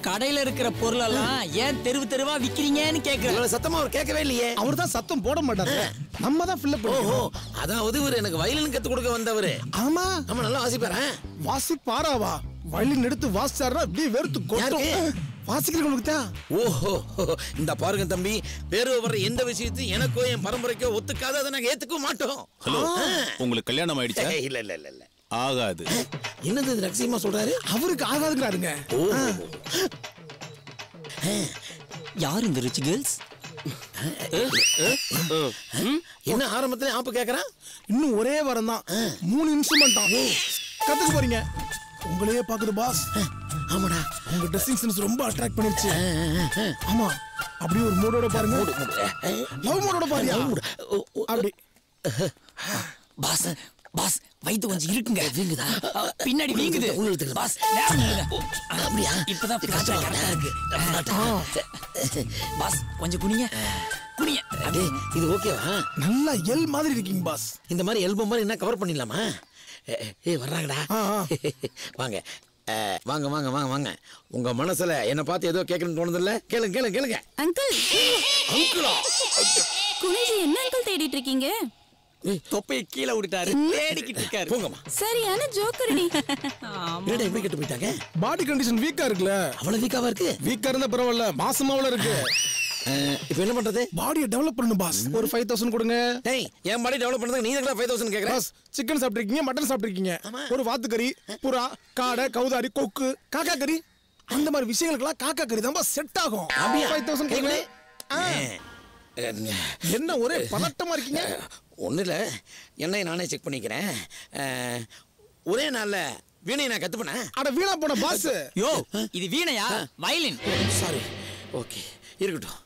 கடையில இருக்கிற பொருள் எல்லாம் ஏன் தெருவு தெருவா விக்கிறீங்கன்னு கேக்குறேன். சத்தமா அவர் கேட்கவே இல்லையே. அவர் தான் சத்தம் போட மாட்டாரு, நம்ம தான் ஃபில் பண்ணுவோம். அதாவது இவர் எனக்கு வயலின் கத்து கொடுக்க வந்தவரு. ஆமா ஆமா, நல்லா வாசிப்பாரா? வாசிப்பாராவா? வயலின் எடுத்து வாசிச்சாருன்னா அப்படியே வெறுத்து கொட்டும். வாசிக்கிறவங்களுக்கு தான். ஓஹோ, இந்த பாருங்க தம்பி, பேரு வர்ற எந்த விஷயத்தையும் எனக்கோ என் பரம்பரைக்கோ ஒத்துக்காத, அதை நாங்க ஏத்துக்க மாட்டோம். ஹலோ, உங்களுக்கு கல்யாணம் ஆயிடுச்சா? இல்ல இல்ல இல்ல இல்ல. ஆகாது. என்னது இது ரகசியமா சொல்றாரு? அவருக்கு ஆகாதுங்கிறாருங்க. யாரு இந்த ரிச் கேர்ள்ஸ்? என்ன ஆரம்பத்துல ஆப்பு கேக்குறான்? இன்னும் ஒரே வாரம் தான், 3 இன்ஸ்ட்ருமெண்ட் தான் கத்துக்க போறீங்க. உங்களையே பாக்குது பாஸ். ஆமாடா, உங்க ட்ரெஸ்ஸிங் சென்ஸ் ரொம்ப அட்ராக்ட் பண்ணிருச்சு. ஆமா, அப்படியே ஒரு மூடோட பாருங்க. லவ் மூடோட பாருங்க. அப்படி பாஸ் பாஸ் வயித்து கொஞ்சம் இருக்குங்க. வீங்குதா? பின்னாடி வீங்குது. பாஸ் அப்படியா? இப்பதான் கரெக்டா இருக்கு. பாஸ் கொஞ்சம் குனிங்க குனிங்க. இது ஓகேவா? நல்லா எல் மாதிரி இருக்கீங்க பாஸ். இந்த மாதிரி எல்பம் மாதிரி என்ன கவர் பண்ணிடலாமா? வர்றாங்கடா, வாங்க வாங்க வாங்க வாங்க வாங்க. உங்க மனசுல என்ன பார்த்து ஏதோ கேட்கணும்னு தோணுதில்ல? கேளுங்க கேளுங்க கேளுங்க. அங்கிள். அங்கிளா? குனிஞ்சி என்ன அங்கிள் தேடிட்டு இருக்கீங்க? தொப்பையை கீழே விட்டுட்டாரு, தேடிக்கிட்டு இருக்காரு. போங்கம்மா. சரியான ஜோக்கர்டி. என்னடா இப்படி கெட்டு போயிட்டாங்க? பாடி கண்டிஷன் வீக்கா இருக்குல்ல. அவ்வளவு வீக்காவா இருக்கு? வீக்கா இருந்தா பரவாயில்ல, மாசமாவல இருக்கு. இப்போ என்ன பண்றது? பாடியை டெவலப் பண்ணணும் பாஸ். ஒரு 5000 கொடுங்க. டேய், என் பாடி டெவலப் பண்ணதுக்கு நீ எதுக்கு 5000 கேக்குற? பாஸ், சிக்கன் சாப்பிட்டிருக்கீங்க, மட்டன் சாப்பிட்டிருக்கீங்க, ஒரு வாத்து கறி, புறா, காடை, கௌதாரி, கொக்கு, காக்கா கறி, அந்த மாதிரி விஷயங்களுக்கெல்லாம் காக்கா கறி தான் பாஸ் செட் ஆகும். 5000 கொடுங்க. என்ன ஒரே பதட்டமா இருக்கீங்க? ஒண்ணு இல்ல, என்னைய நானே செக் பண்ணிக்கிறேன். ஒரே நாள்ல வீணை நான் கத்துப்பேன். அட வீணா போன பாஸ். யோ, இது வீணையா? வயலின். சாரி. ஓகே, இருக்கட்டும்.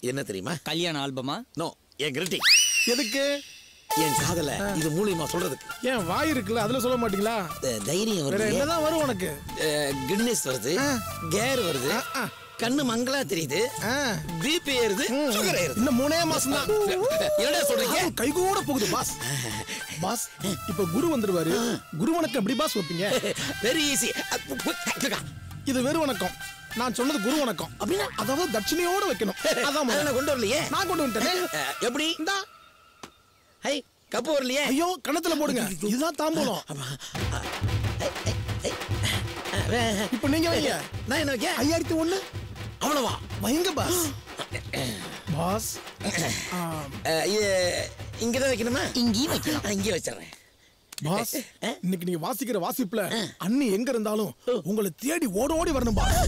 என்ன தெரியுமா? கல்யாண ஆல்பமா? நோ, என் கிரிட்டிங். எதுக்கு? என் காதல இது மூலியமா சொல்றதுக்கு. ஏன் வாய் இருக்குல்ல, அதுல சொல்ல மாட்டீங்களா? தைரியம் வருது. என்னதான் வரும் உனக்கு? கிட்னஸ் வருது, கேர் வருது, கண்ணு மங்களா தெரியுது, பிபி ஏறுது, சுகர் ஏறுது. இன்னும் 3 மாசம் தான். என்னடா சொல்றீங்க? கை கூட போகுது பாஸ். பாஸ், இப்ப குரு வந்துருவாரு. குரு வணக்கம் எப்படி பாஸ் வைப்பீங்க? Very easy. இது வெறும் வணக்கம். நான் சொன்னது குரு வணக்கம். அப்படின்னா அதாவது தட்சிணையோட வைக்கணும். அதான் நான் கொண்டு வரலையே. நான் கொண்டு வந்துட்டேன். எப்படி? இந்தா. ஹை, கப்பு வரலையே. ஐயோ, கணத்துல போடுங்க. இதுதான் தாம்பூலம். இப்ப நீங்க வைங்க. நான் என்ன வைக்க? 5001. அவ்வளவா? வைங்க பாஸ். பாஸ், இங்கதான் வைக்கணுமா? இங்கேயும் வைக்கலாம். இங்கே வச்சிடறேன். பாஸ், இன்னைக்கு நீங்க வாசிக்கிற வாசிப்புல அண்ணி எங்க இருந்தாலும் உங்களை தேடி ஓடி ஓடி வரணும் பாஸ்.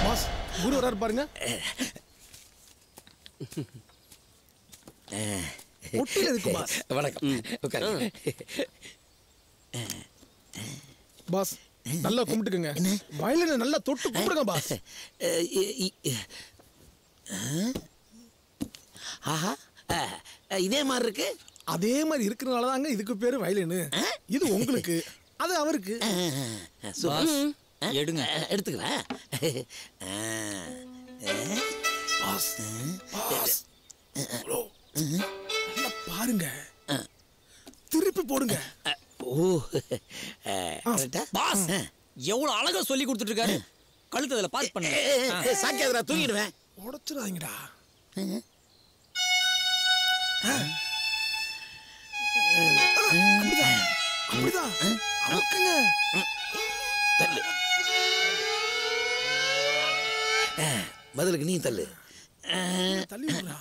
பாஸ், குரு வராரு பாருங்க. ஒட்டில இருக்கு பாஸ். வணக்கம், உட்காருங்க. பாஸ், நல்லா கும்பிட்டுக்குங்க. வயலினை நல்லா தொட்டு கும்பிடுங்க பாஸ். ஆஹா, இதே மாதிரி இருக்கு. அதே மாதிரி இருக்கிறனால தாங்க இதுக்கு பேரு வயலின். இது உங்களுக்கு, அது அவருக்கு. எடுங்க, எடுத்துக்குவேன். பாஸ், பாஸ், நல்லா பாருங்க, திருப்பி போடுங்க. ஓ, பாஸ் எவ்வளவு அழகா சொல்லி கொடுத்துட்டு இருக்காரு. கழுத்து அதுல பாஸ் பண்ணுங்க. சாக்கியாதரா, தூங்கிடுவேன். உடைச்சிடாதீங்கடா. அப்படிதான், அப்படிதான். அமுக்குங்க. தள்ளு. பதிலுக்கு நீ தள்ளு. தள்ளி விடுறா.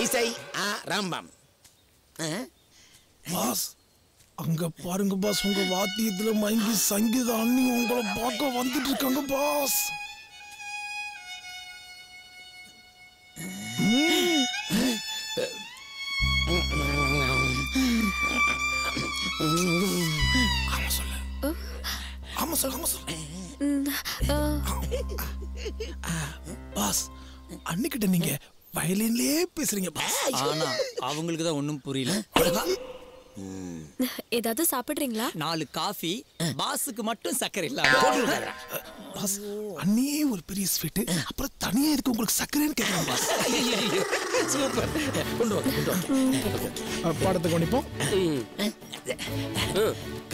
இசை ஆரம்பம். பாஸ் அங்க பாருங்க பாஸ், உங்க வாத்தியத்துல மயங்கி சங்கீத அண்ணி உங்களை பார்க்க வந்துட்டு இருக்காங்க பாஸ். ஆமா சொல்லு, ஆமா சொல்லு, ஆமா சொல்லு. பாஸ் அன்னிக்கிட்ட நீங்க வயலின்லயே பேசுறீங்க பாஸ். ஆனா அவங்களுக்கு தான் ஒண்ணும் புரியல. ஏதாவது சாப்பிடுறீங்களா? 4 காஃபி, பாஸுக்கு மட்டும் சக்கரை இல்ல. பாஸ் அண்ணியே ஒரு பெரிய ஸ்வீட், அப்புறம் தனியா இருக்கு உங்களுக்கு சக்கரைன்னு கேக்குறாங்க பாஸ். சூப்பர். கொண்டு வா, கொண்டு வா. பாடத்தை கவனிப்போம்.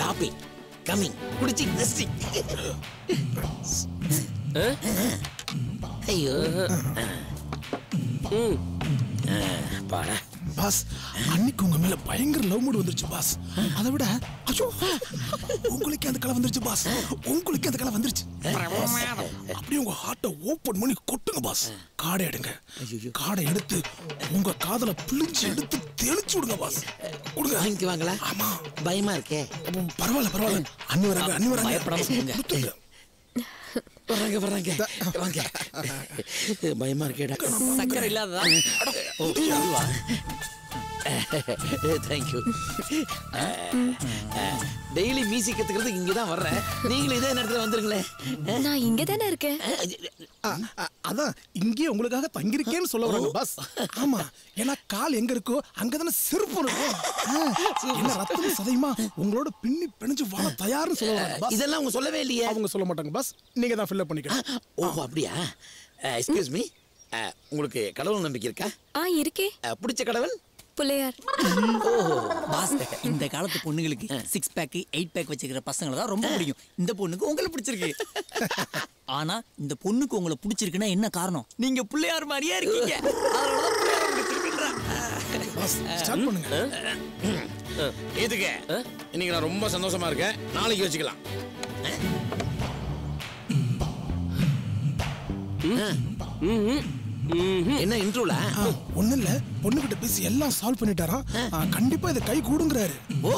காபி கமிங், குடிச்சி நெஸ்டி. ஐயோ பாடா. பாஸ் அன்னைக்கு உங்க மேல பயங்கர லவ் மூட் வந்துருச்சு பாஸ். அதை விட ஐயோ உங்களுக்கு அந்த கலை வந்துருச்சு பாஸ். உங்களுக்கு அந்த கலை வந்துருச்சு. அப்படியே உங்க ஹார்ட்டை ஓபன் பண்ணி கொட்டுங்க பாஸ். காடை எடுங்க. காடை எடுத்து உங்க காதல பிழிஞ்சு எடுத்து தெளிச்சு விடுங்க பாஸ். கொடுங்க. வாங்கிக்குவாங்களா? ஆமா. பயமா இருக்கே. பரவாயில்ல பரவாயில்ல. அண்ணி வராங்க, அண்ணி வராங்க. பயப்படாம சொல்லுங்க. வர்றாங்க வர்றாங்க வாங்க. பயமா இருக்கேடா. சக்கரை இல்லாததா? தேங்க்யூ. டெய்லி மியூசிக் கத்துக்கிறதுக்கு இங்கதான் வர்றேன். நீங்களும் இதே நேரத்துல வந்துருங்களேன். நான் இங்க தானே இருக்கேன். அதான் இங்கேயே உங்களுக்காக தங்கிருக்கேன்னு சொல்ல வராங்க பாஸ். ஆமா, ஏன்னா கால் எங்க இருக்கோ அங்கதானே செருப்பு இருக்கும். என்ன ரத்தம் சதையுமா உங்களோட பின்னி பிணைஞ்சு வாழ தயார்னு சொல்ல வராங்க பாஸ். இதெல்லாம் அவங்க சொல்லவே இல்லையே. அவங்க சொல்ல மாட்டாங்க பாஸ், நீங்க தான் ஃபில் அப் பண்ணிக்கணும். ஓ அப்படியா? எக்ஸ்கியூஸ் மீ, உங்களுக்கு கடவுள் நம்பிக்கை இருக்கா? இருக்கே. பிடிச்ச கடவுள் புள்ளையார். பாஸ் இந்த காலத்து பொண்ணுங்களுக்கு 6 பேக் 8 பேக் வச்சுக்கிற பசங்களை தான் ரொம்ப பிடிக்கும். இந்த பொண்ணுக்கு உங்களை பிடிச்சிருக்கு. ஆனா இந்த பொண்ணுக்கு உங்களை பிடிச்சிருக்குன்னா என்ன காரணம்? நீங்க பிள்ளையார் மாதிரியே இருக்கீங்க. அதனாலதான் பிள்ளையார் பிடிச்சிருக்குன்றா. பாஸ் ஸ்டார்ட் பண்ணுங்க. இதுக்கு இன்னைக்கு நான் ரொம்ப சந்தோஷமா இருக்கேன். நாளைக்கு வச்சுக்கலாம். என்ன இன்ட்ரோல? ஒண்ணு இல்ல, பொண்ணுகிட்ட பேசி எல்லாம் சால்வ் பண்ணிட்டாராம். கண்டிப்பா இத கை கூடுங்கறாரு. ஓ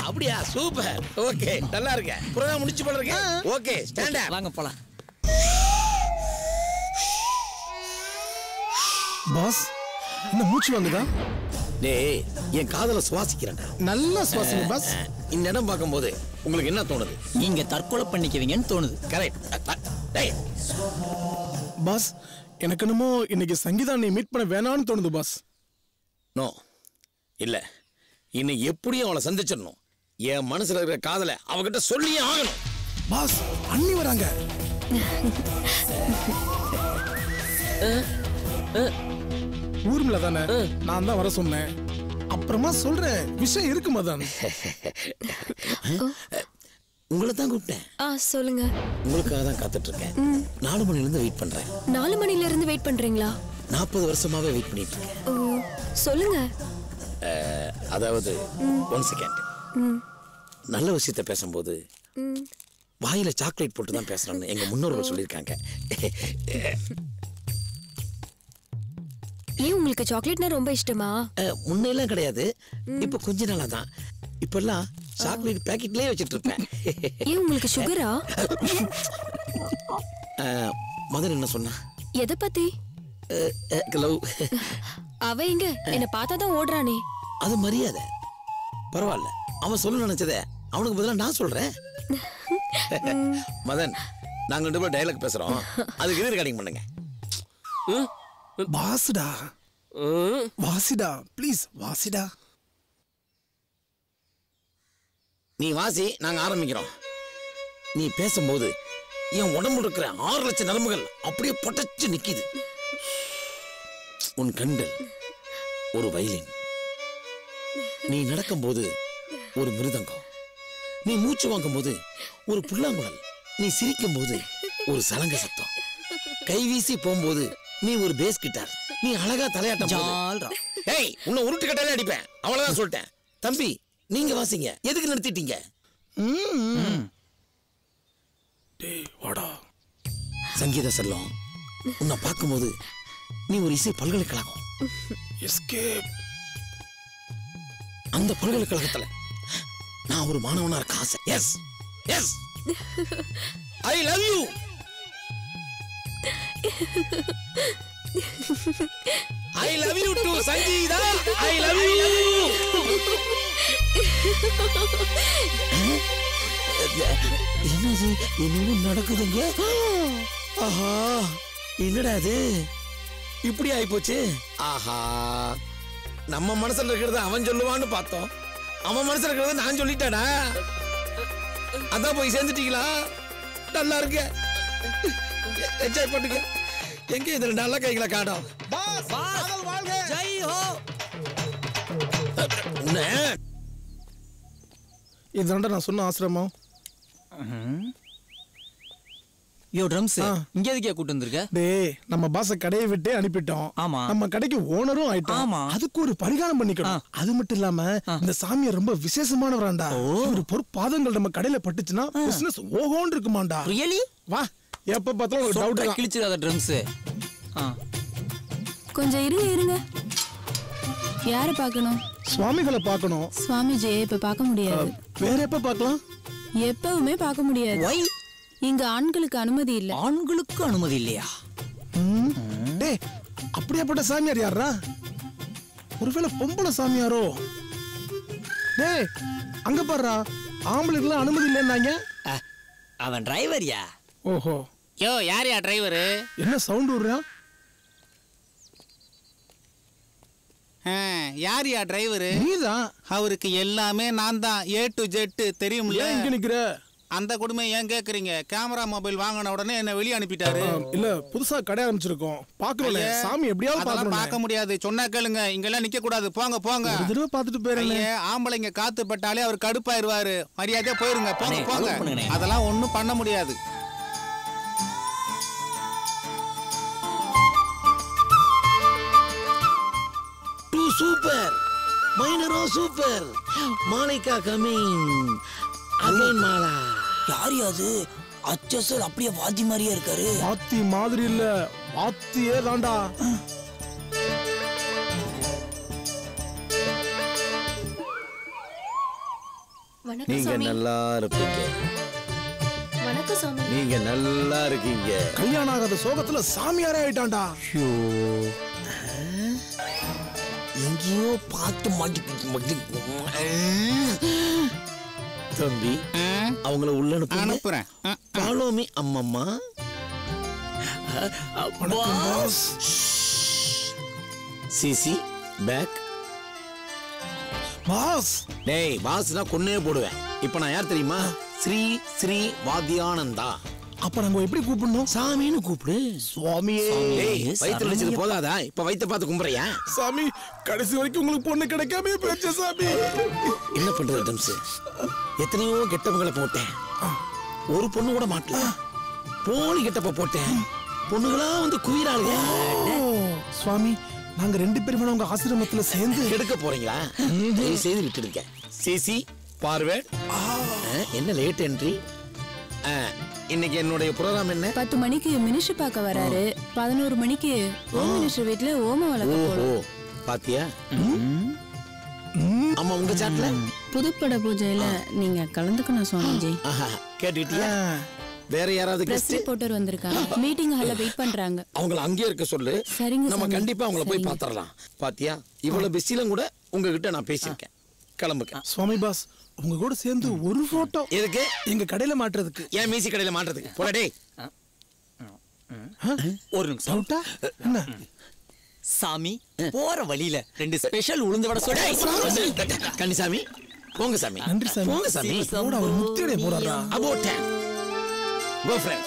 அப்படியா? சூப்பர். ஓகே, நல்லா இருக்கு. ப்ரோகிராம் முடிச்சு போறீங்க. Okay, stand up. வாங்க போலாம். பாஸ் என்ன மூச்சு வாங்குதா? டேய், என் காதல சுவாசிக்கிறேன். நல்லா சுவாசிங்க பாஸ். இந்த இடம் பார்க்கும்போது உங்களுக்கு என்ன தோணுது? நீங்க தற்கொலை பண்ணிக்குவீங்கன்னு தோணுது. கரெக்ட். டேய் பாஸ், எனக்கு என்னமோ இன்னைக்கு சங்கீதா நீ மீட் பண்ண வேணாம்னு தோணுது பாஸ். நோ இல்ல, இன்னைக்கு எப்படியும் அவளை சந்திச்சிடணும். என் மனசுல இருக்கிற காதலை அவகிட்ட சொல்லியே ஆகணும். பாஸ் அண்ணி வராங்க. ஊர்ல தானே நான் தான் வர சொன்னேன். அப்புறமா சொல்றேன், விஷயம் இருக்கு மதன். உங்களை தான் கூப்பிட்டேன். சொல்லுங்க. உங்களுக்காக தான் காத்துட்டு இருக்கேன். 4 மணில இருந்து வெயிட் பண்றேன். 4 மணில இருந்து வெயிட் பண்றீங்களா? 40 வருஷமாவே வெயிட் பண்ணிட்டு இருக்கேன். சொல்லுங்க. அதாவது 1 செகண்ட். நல்ல விஷயத்தை பேசும்போது வாயில சாக்லேட் போட்டு தான் பேசணும்னு எங்க முன்னோர்கள் சொல்லியிருக்காங்க. ஏன் உங்களுக்கு சாக்லேட்னா ரொம்ப இஷ்டமா? முன்னெல்லாம் கிடையாது, இப்ப கொஞ்ச நாளா தான். இப்பெல்லாம் சாக்லேட் பாக்கெட்லயே வச்சிட்டு இருப்பேன். ஏன் உங்களுக்கு சுகரா? மதன் என்ன சொன்னா? எதை பத்தி? லவ். அவ எங்க என்ன பார்த்தாதான் ஓடுறானே. அது மரியாதை. பரவாயில்ல, அவன் சொல்ல நினைச்சத அவனுக்கு பதிலா நான் சொல்றேன். மதன், நாங்க 2 பேரும் டயலாக் பேசுறோம், அதுக்கு இது ரெக்கார்டிங் பண்ணுங்க. பாஸ்டா வாசிடா, ப்ளீஸ் வாசிடா. நீ வாசி, நாங்க ஆரம்பிக்கிறோம். நீ பேசும்போது என் உடம்பு இருக்கிற 6 லட்சம் நரம்புகள் அப்படியே பொட்டச்சு நிக்குது. உன் கண்கள் ஒரு வயலின், நீ நடக்கும்போது ஒரு மிருதங்கம், நீ மூச்சு வாங்கும் போது ஒரு புல்லாங்குழல், நீ சிரிக்கும் போது ஒரு சலங்க சத்தம், கைவீசி போகும்போது நீ ஒரு பேஸ் கிட்டார், நீ அழகா தலையாட்டம் ஏய் உன்னை உருட்டு கட்டாலே அடிப்பேன். அவ்வளவுதான் சொல்லிட்டேன். தம்பி நீங்க வாசிங்க. எதுக்கு நிறுத்திட்டீங்க? டேய் வாடா. சங்கீத செல்லம், உன்னை பார்க்கும்போது நீ ஒரு இசை பல்கலைக்கழகம். எஸ்கேப். அந்த பல்கலைக்கழகத்துல நான் ஒரு மாணவனா இருக்க ஆசை. Yes yes I love you. I love you too, Sangeeta. I love you. என்னது என்னமோ நடக்குதுங்க. ஆஹா என்னடா இது இப்படி ஆயிப்போச்சு. ஆஹா நம்ம மனசுல இருக்கிறத அவன் சொல்லுவான்னு பார்த்தோம். அவன் மனசுல இருக்கிறத நான் சொல்லிட்டாடா. அதான் போய் சேர்ந்துட்டீங்களா? நல்லா இருக்கு. என்ஜாய் பண்ணுங்க. எங்க இதுல நல்ல கைகளை காணோம். ஜெய் ஹோ. இதுதான்டா நான் சொன்ன ஆசிரமம். யோ ட்ரம்ஸ் இங்க எதுக்கே கூட்டு வந்திருக்க? டேய் நம்ம பாஸ கடையை விட்டு அனுப்பிட்டோம். ஆமா. நம்ம கடைக்கு ஓனரும் ஆயிட்டோம். ஆமா. அதுக்கு ஒரு பரிகாரம் பண்ணிக்கணும். அது மட்டும் இல்லாம இந்த சாமியார் ரொம்ப விசேஷமானவராண்டா. ஒரு பொற்பாதங்கள் நம்ம கடையில பட்டுச்சுன்னா பிசினஸ் ஓஹோன்னு இருக்குமாண்டா. ரியலி? வா எப்ப பார்த்தாலும் ஒரு டவுட் கிழிச்சிடாத ட்ரம்ஸ். கொஞ்சம் இருங்க. யார பார்க்கணும்? சுவாமிகளை பார்க்கணும். சுவாமிஜியை இப்ப பார்க்க முடியாது. வேற எப்ப பார்க்கலாம்? எப்பவுமே பார்க்க முடியாது. Why? இங்க ஆண்களுக்கு அனுமதி இல்ல. ஆண்களுக்கு அனுமதி இல்லையா? டேய் அப்படியாப்பட்ட சாமியார் யாரா? ஒருவேளை பொம்பளை சாமியாரோ? டேய் அங்க பாருடா, ஆம்பளைக்குலாம் அனுமதி இல்லைன்னாங்க. அவன் டிரைவர்யா. ஓஹோ. யோ யாரையா டிரைவரு? என்ன சவுண்ட் விடுறா? யாரியா டிரைவரு? நீதான். அவருக்கு எல்லாமே நான் தான். A to Z தெரியும்ல. இங்க நிக்கிற அந்த கொடுமை ஏன் கேக்குறீங்க? கேமரா மொபைல் வாங்கின உடனே என்ன வெளிய அனுப்பிட்டாரு. இல்ல புதுசா கடை ஆரம்பிச்சிருக்கோம். பாக்கறோம்ல சாமி எப்படியாவது பாக்கறோம். பார்க்க முடியாது. சொன்னா கேளுங்க. இங்க எல்லாம் நிக்க கூடாது. போங்க போங்க. ஒரு தடவை பார்த்துட்டு போறேன். ஆம்பளைங்க காத்து பட்டாலே அவர் கடுப்பாயிருவாரு. மரியாதையா போயிருங்க. போங்க போங்க. அதெல்லாம் ஒண்ணும் பண்ண முடியாது. சூப்பர் மைனரோ சூப்பர். மாலைக்கா கமிங் அகைன் மாலா. யார் அது? அச்சசர் அப்படியே வாத்தி மாதிரியே இருக்காரு. வாத்தி மாதிரி இல்ல, வாத்தியே தான்டா. நீங்க நல்லா இருப்பீங்க. வணக்கம் சாமி. நீங்க நல்லா இருக்கீங்க. கல்யாணம் ஆகாத சோகத்துல சாமியாரே ஆயிட்டான்டா. எங்கேயோ பார்த்து தம்பி அவங்கள உள்ள அனுப்புறேன். ஃபாலோ மீ அம்மம்மா. சிசி பேக். பாஸ். டேய் பாஸ்னா கொன்னே போடுவேன். இப்போ நான் யார் தெரியுமா? ஸ்ரீ வாத்தியானந்தா. அப்ப நாங்க எப்படி கூப்பிடணும்? சாமின்னு கூப்பிடு. சுவாமியே. டேய் வயித்துல வச்சது போதாதா? இப்ப வயித்த பார்த்து கும்புறியா? சாமி கடைசி வரைக்கும் உங்களுக்கு பொண்ணு கிடைக்காம போச்சு சாமி. என்ன பண்றது டம்ஸ்? எத்தனையோ கெட்டவங்களை போட்டேன், ஒரு பொண்ணு கூட மாட்டல. போலி கெட்டப்ப போட்டேன், பொண்ணுகளா வந்து குயிராளுங்க. சுவாமி நாங்க 2 பேரும் உங்க ஆசிரமத்துல சேர்ந்து எடுக்க போறீங்களா? செய்து விட்டுடுங்க. CC forward. என்ன லேட் என்ட்ரி? இன்னைக்கு என்னுடைய ப்ரோகிராம் என்ன? 10 மணிக்கு மினிஸ்டர் பார்க்க வராரு. 11 மணிக்கு ஹோம் மினிஸ்டர் வீட்ல ஓம வளர்க்க போறோம். பாத்தியா? அம்மா உங்க சாட்ல புதுப்பட பூஜையில நீங்க கலந்துக்கணும் சுவாமிஜி. கேட்டுட்டியா? வேற யாராவது பிரஸ் ரிப்போர்ட்டர் வந்திருக்காங்க. மீட்டிங் ஹால்ல வெயிட் பண்றாங்க. அவங்கள அங்கேயே இருக்க சொல்லு. சரிங்க. நம்ம கண்டிப்பா அவங்கள போய் பாத்துறலாம். பாத்தியா? இவ்வளவு பிஸிலும் கூட உங்ககிட்ட நான் பேசியிருக்கேன். கிளம்புங்க. சுவாமி பாஸ் உங்க கூட சேர்ந்து ஒரு போட்டோ எதுக்கு? எங்க கடையில மாட்டுறதுக்கு. ஏன் மீசி கடையில மாட்டுறதுக்கு? போடா டேய். ஒரு நிமிஷம். என்ன சாமி போற வழியில 2 ஸ்பெஷல் உளுந்து வடை சொல்ல. கன்னிசாமி போங்க சாமி. நன்றி சாமி. போங்க சாமி. போடா ஒரு முத்தியடைய போறாரா? அபோட் 10. Go friend.